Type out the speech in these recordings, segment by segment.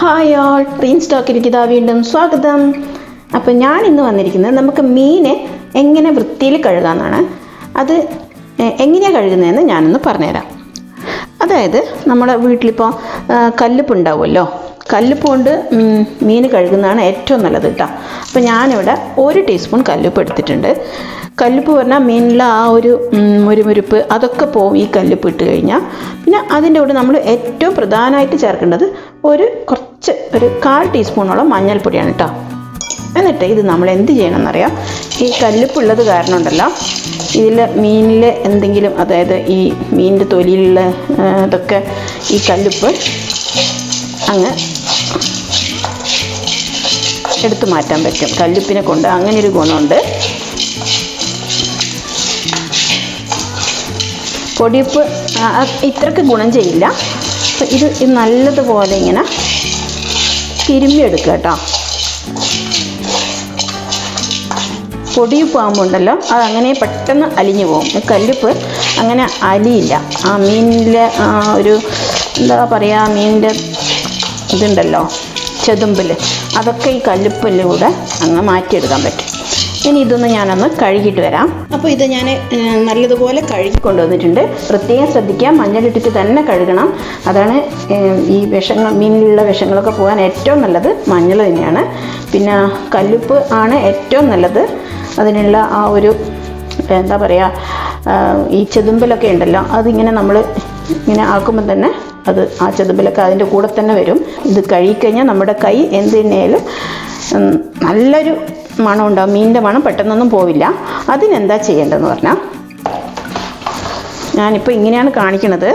Hi all, Reigns ടോക്കിലേക്ക് ഇതാ വീണ്ടും സ്വാഗതം. അപ്പോൾ ഞാൻ ഇന്ന് വന്നിരിക്കുന്നത് നമുക്ക് മീനെ എങ്ങനെ വൃത്തിയിൽ കഴുകാമെന്നാണ്. അത് എങ്ങനെയാണ് കഴുകുന്നതെന്ന് ഞാനൊന്ന് പറഞ്ഞുതരാം. അതായത് നമ്മുടെ വീട്ടിലിപ്പോൾ കല്ലുപ്പ് ഉണ്ടാവുമല്ലോ, കല്ലുപ്പ് കൊണ്ട് മീൻ കഴുകുന്നതാണ് ഏറ്റവും നല്ലത് കേട്ടോ. അപ്പോൾ ഞാനിവിടെ 1 ടീസ്പൂൺ കല്ലുപ്പ് എടുത്തിട്ടുണ്ട്. കല്ലുപ്പ് പറഞ്ഞാൽ മീനിലെ ആ ഒരു മുരുമുരുപ്പ് അതൊക്കെ പോവും ഈ കല്ലുപ്പ് ഇട്ട് കഴിഞ്ഞാൽ. പിന്നെ അതിൻ്റെ കൂടെ നമ്മൾ ഏറ്റവും പ്രധാനമായിട്ട് ചേർക്കേണ്ടത് ഒരു 1/4 ടീസ്പൂണോളം മഞ്ഞൾപ്പൊടിയാണ് കേട്ടോ. എന്നിട്ട് ഇത് നമ്മൾ എന്ത് ചെയ്യണമെന്നറിയാം, ഈ കല്ലുപ്പുള്ളത് കാരണം ഉണ്ടല്ലോ, ഇതിൽ മീനിൽ എന്തെങ്കിലും, അതായത് ഈ മീനിൻ്റെ തൊലിയിലുള്ള ഇതൊക്കെ ഈ കല്ലുപ്പ് അങ്ങ് എടുത്തു മാറ്റാൻ പറ്റും കല്ലുപ്പിനെ കൊണ്ട്. അങ്ങനെ ഒരു ഗുണമുണ്ട്. പൊടിയുപ്പ് ഇത്രയ്ക്ക് ഗുണം ചെയ്യില്ല. അപ്പോൾ ഇത് നല്ലതുപോലെ ഇങ്ങനെ തിരുമ്മിയെടുക്കുക കേട്ടോ. പൊടിയുപ്പാകുമ്പോൾ ഉണ്ടല്ലോ അതങ്ങനെ പെട്ടെന്ന് അലിഞ്ഞു പോകും. കല്ലുപ്പ് അങ്ങനെ അലിയില്ല. ആ മീനിലെ ഒരു എന്താ പറയുക, മീനിൻ്റെ ഇതുണ്ടല്ലോ ചെതുമ്പൽ, അതൊക്കെ ഈ കല്ലുപ്പിലൂടെ അങ്ങ് മാറ്റിയെടുക്കാൻ പറ്റും. ഇനി ഇതൊന്ന് ഞാനൊന്ന് കഴുകിയിട്ട് വരാം. അപ്പോൾ ഇത് ഞാൻ നല്ലതുപോലെ കഴുകി കൊണ്ടുവന്നിട്ടുണ്ട്. പ്രത്യേകം ശ്രദ്ധിക്കുക, മഞ്ഞളിട്ടിട്ട് തന്നെ കഴുകണം. അതാണ് ഈ വിഷങ്ങൾ, മീനിലുള്ള വിഷങ്ങളൊക്കെ പോകാൻ ഏറ്റവും നല്ലത് മഞ്ഞൾ തന്നെയാണ്. പിന്നെ കല്ലുപ്പ് ആണ് ഏറ്റവും നല്ലത്. അതിനുള്ള ആ ഒരു എന്താ പറയുക, ഈ ചെതുമ്പലൊക്കെ ഉണ്ടല്ലോ, അതിങ്ങനെ നമ്മൾ ഇങ്ങനെ ആക്കുമ്പോൾ തന്നെ അത് ആ ചെതുമ്പലൊക്കെ അതിൻ്റെ കൂടെ തന്നെ വരും. ഇത് കഴുകിക്കഴിഞ്ഞാൽ നമ്മുടെ കൈ എന്ത് തന്നെയായാലും നല്ലൊരു മണം ഉണ്ടാവും. മീനിൻ്റെ മണം പെട്ടെന്നൊന്നും പോവില്ല. അതിനെന്താ ചെയ്യേണ്ടതെന്ന് പറഞ്ഞാൽ, ഞാനിപ്പോൾ ഇങ്ങനെയാണ് കാണിക്കുന്നത്.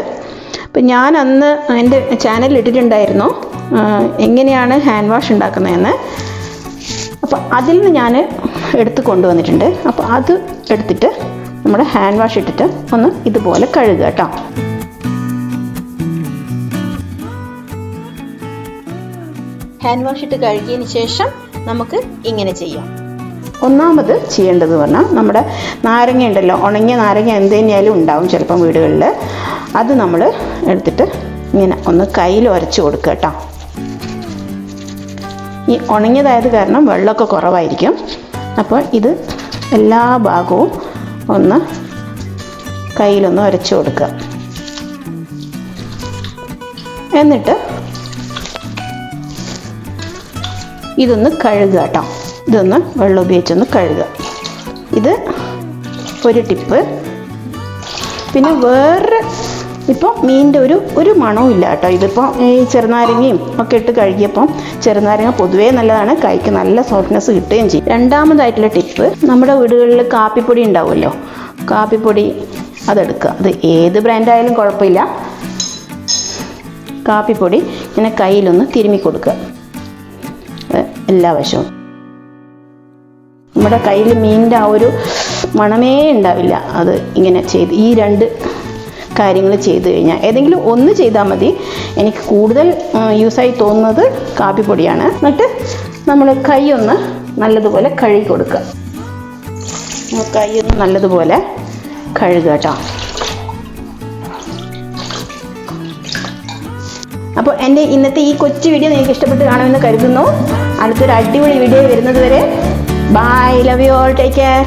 അപ്പം ഞാൻ അന്ന് എൻ്റെ ചാനലിൽ ഇട്ടിട്ടുണ്ടായിരുന്നു എങ്ങനെയാണ് ഹാൻഡ് വാഷ് ഉണ്ടാക്കുന്നതെന്ന്. അപ്പോൾ അതിൽ നിന്ന് ഞാൻ എടുത്ത് കൊണ്ടുവന്നിട്ടുണ്ട്. അപ്പോൾ അത് എടുത്തിട്ട് നമ്മൾ ഹാൻഡ് വാഷ് ഇട്ടിട്ട് ഒന്ന് ഇതുപോലെ കഴുകുക കേട്ടോ. ഹാൻഡ് വാഷ് ഇട്ട് കഴുകിയതിന് ശേഷം നമുക്ക് ഇങ്ങനെ ചെയ്യാം. ഒന്നാമത് ചെയ്യേണ്ടത് പറഞ്ഞാൽ, നമ്മുടെ നാരങ്ങ ഉണ്ടല്ലോ, ഉണങ്ങിയ നാരങ്ങ എന്ത് തന്നെയായാലും ഉണ്ടാവും ചിലപ്പം വീടുകളിൽ. അത് നമ്മൾ എടുത്തിട്ട് ഇങ്ങനെ ഒന്ന് കയ്യിൽ ഉരച്ച് കൊടുക്കുക കേട്ടോ. ഈ ഉണങ്ങിയതായത് കാരണം വെള്ളമൊക്കെ കുറവായിരിക്കും. അപ്പോൾ ഇത് എല്ലാ ഭാഗവും ഒന്ന് കയ്യിലൊന്ന് ഉരച്ച് കൊടുക്കുക. എന്നിട്ട് ഇതൊന്ന് കഴുകുക കേട്ടോ. ഇതൊന്ന് വെള്ളം ഉപയോഗിച്ചൊന്ന് കഴുകുക. ഇത് ഒരു ടിപ്പ്. പിന്നെ വേറെ, ഇപ്പോൾ മീനിൻ്റെ ഒരു മണവും ഇല്ല കേട്ടോ. ഇതിപ്പോൾ ഈ ചെറുനാരങ്ങയും ഒക്കെ ഇട്ട് കഴുകിയപ്പം, ചെറുനാരങ്ങ പൊതുവേ നല്ലതാണ്, കൈക്ക് നല്ല സോഫ്റ്റ്നെസ് കിട്ടുകയും ചെയ്യും. രണ്ടാമതായിട്ടുള്ള ടിപ്പ്, നമ്മുടെ വീടുകളിൽ കാപ്പിപ്പൊടി ഉണ്ടാവുമല്ലോ, കാപ്പിപ്പൊടി അതെടുക്കുക. അത് ഏത് ബ്രാൻഡായാലും കുഴപ്പമില്ല. കാപ്പിപ്പൊടി ഇങ്ങനെ കയ്യിലൊന്ന് തിരുമ്മി കൊടുക്കുക എല്ലാ വശവും. നമ്മുടെ കയ്യിൽ മീനിൻ്റെ ആ ഒരു മണമേ ഉണ്ടാവില്ല. അത് ഇങ്ങനെ ചെയ്ത് ഈ 2 കാര്യങ്ങൾ ചെയ്തു കഴിഞ്ഞാൽ, ഏതെങ്കിലും ഒന്ന് ചെയ്താൽ മതി. എനിക്ക് കൂടുതൽ യൂസായി തോന്നുന്നത് കാപ്പിപ്പൊടിയാണ്. എന്നിട്ട് നമ്മൾ കൈ ഒന്ന് നല്ലതുപോലെ കഴുകി കൊടുക്കുക. കൈ ഒന്ന് നല്ലതുപോലെ കഴുകുക കേട്ടോ. അപ്പോൾ എൻ്റെ ഇന്നത്തെ ഈ കൊച്ചു വീഡിയോ നിങ്ങൾക്ക് ഇഷ്ടപ്പെട്ട് കാണുമെന്ന് കരുതുന്നു. അടുത്തൊരു അടിപൊളി വീഡിയോ വരുന്നത് വരെ bye, love you all, take care.